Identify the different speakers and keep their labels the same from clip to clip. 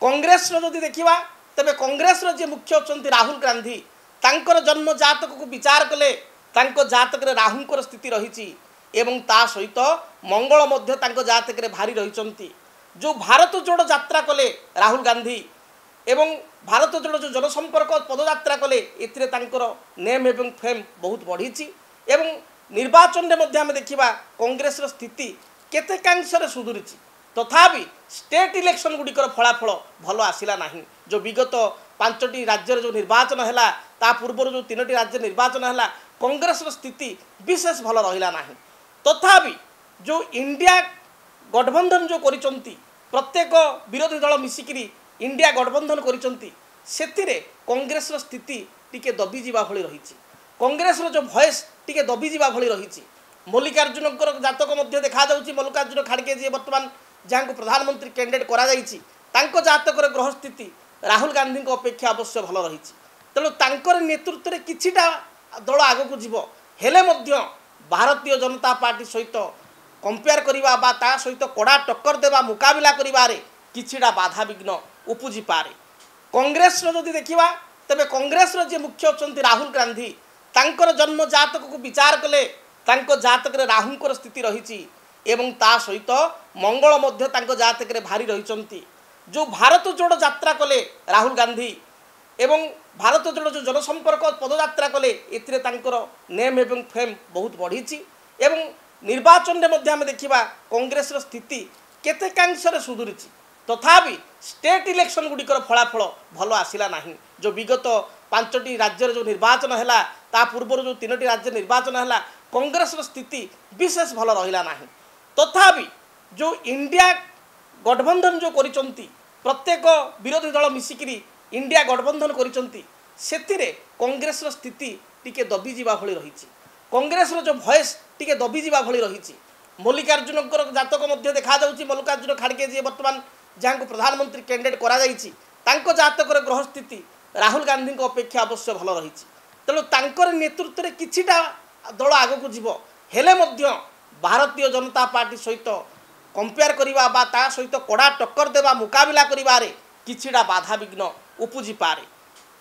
Speaker 1: कांग्रेस जदि देखा तेरे कांग्रेस जी मुख्य अच्छा राहुल गांधी तांकर जन्म जातक को विचार कले जातक राहुंकर स्थिति रही एवं ता सहित मंगल जातक भारी रही जो भारत जोड़ यात्रा कले राहुल गांधी एवं भारत जोड़ जो जनसंपर्क पदयात्रा कले नेम एवं फेम बहुत बढ़ी एवं निर्वाचन में देखा कांग्रेस स्थिति केतेकांशरे सुधुरी तथापि स्टेट इलेक्शन गुड़िकर फलाफल भल आसला ना जो विगत 5टी राज्य जो निर्वाचन है ता पूर्व जो 3टी राज्य निर्वाचन है कांग्रेस स्थिति विशेष भल रहा ना तथापि जो इंडिया गठबंधन जो करिसंती प्रत्येक विरोधी दल मिसिकी इंडिया गठबंधन करिसंती सेतिरे कांग्रेस स्थिति टिके दबी जीवा भली रही कांग्रेस जो भॉइस टिके दबी जीवा भली रही मल्लिकार्जुन जातक मध्य देखा जाउची मल्लिकार्जुन खाड़के जी वर्तमान जहाँ को प्रधानमंत्री कैंडिडेट करा जाइछि तांको जातक ग्रह स्थिति राहुल गांधी अपेक्षा अवश्य भल रही तेणु तांकर नेतृत्व में किछिटा दल आगक जीव हेले मध्य भारतीय जनता पार्टी सहित कंपेयर करवा बा ता सहित कड़ा टक्कर देवा मुकाबला करिबारे किछिटा बाधा विघ्न उपजी पारे कांग्रेस जदि देखा तेरे कांग्रेस जी मुख्य अच्छा राहुल गांधी तांकर जन्म जातक को विचार कले जातक राहुंकर स्थिति रही एवं ता सहित मंगल जातक भारी रही जो भारत जोड़ यात्रा कले राहुल गांधी एवं भारत जोड़ जो जनसंपर्क पदयात्रा कले नेम एवं फेम बहुत बढ़ी एवं निर्वाचन में देखा कांग्रेस स्थिति केतेकांशरे सुधुरी तथापि स्टेट इलेक्शन गुड़िकर फलाफल भल आसला ना जो विगत 5टी राज्य जो निर्वाचन है ता पूर्व जो 3टी राज्य निर्वाचन है कांग्रेस स्थिति विशेष भल रहा ना तथापि जो इंडिया गठबंधन जो करिसंती प्रत्येक विरोधी दल मिसिकी इंडिया गठबंधन करिसंती सेतिरे कांग्रेस स्थिति टिके दबी जीवा भली रही कांग्रेस जो भॉइस टिके दबी जीवा भली रही मल्लिकार्जुन जातक मध्य देखा जाउची मल्लिकार्जुन खाड़के जी वर्तमान जहाँ को प्रधानमंत्री कैंडिडेट करा जाइछि तांको जातक ग्रह स्थिति राहुल गांधी अपेक्षा अवश्य भल रही तेणु तांकर नेतृत्व में किछिटा दल आगक जीव हेले मध्य भारतीय जनता पार्टी सहित कंपेयर करवा बा ता सहित कड़ा टक्कर देवा मुकाबला करिबारे किछिटा बाधा विघ्न उपजी पारे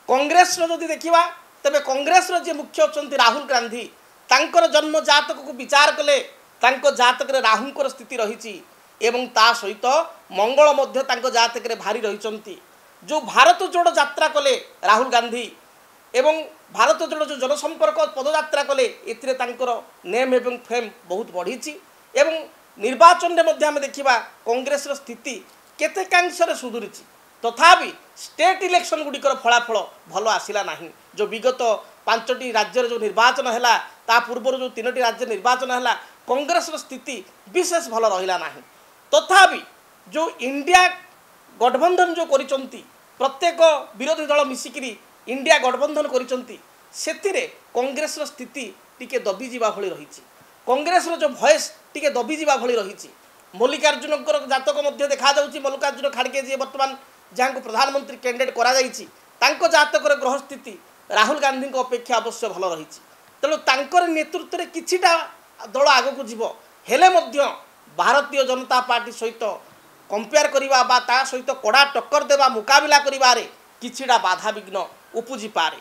Speaker 1: कांग्रेस जदि देखा तेरे कांग्रेस जी मुख्य अच्छा राहुल गांधी तांकर जन्म जातक को विचार कले जातक राहुंकर स्थिति रही एवं ता सहित मंगल जातक भारी रही जो भारत जोड़ यात्रा कले राहुल गांधी एवं भारत जोड़ जो जनसंपर्क पदयात्रा कले नेम एवं फेम बहुत बढ़ी एवं निर्वाचन में देखा कांग्रेस स्थिति केतेकांशरे सुधुरी तथापि स्टेट इलेक्शन गुड़िकर फलाफल भल आसला ना जो विगत 5टी राज्य जो निर्वाचन है ता पूर्व जो 3टी राज्य निर्वाचन है कांग्रेस स्थिति विशेष भल रहा ना तथापि जो इंडिया गठबंधन जो करिसंती प्रत्येक विरोधी दल मिसिकी इंडिया गठबंधन करिसंती सेतिरे कांग्रेस स्थिति टिके दबी जीवा भली रही कांग्रेस जो भॉइस टिके दबी जीवा भली रही मल्लिकार्जुन जातक मध्य देखा जाउची मल्लिकार्जुन खाड़के जी वर्तमान जहाँ को प्रधानमंत्री कैंडिडेट करा जाइछि तांको जातक ग्रह स्थिति राहुल गांधी अपेक्षा अवश्य भल रही तेणु तांकर नेतृत्व में किछिटा दल आगक जीव हेले मध्य भारतीय जनता पार्टी सहित कंपेयर करवा ता सहित कड़ा टक्कर देवा मुकाबला करिबारे किछिटा बाधा विघ्न उपजी पारे।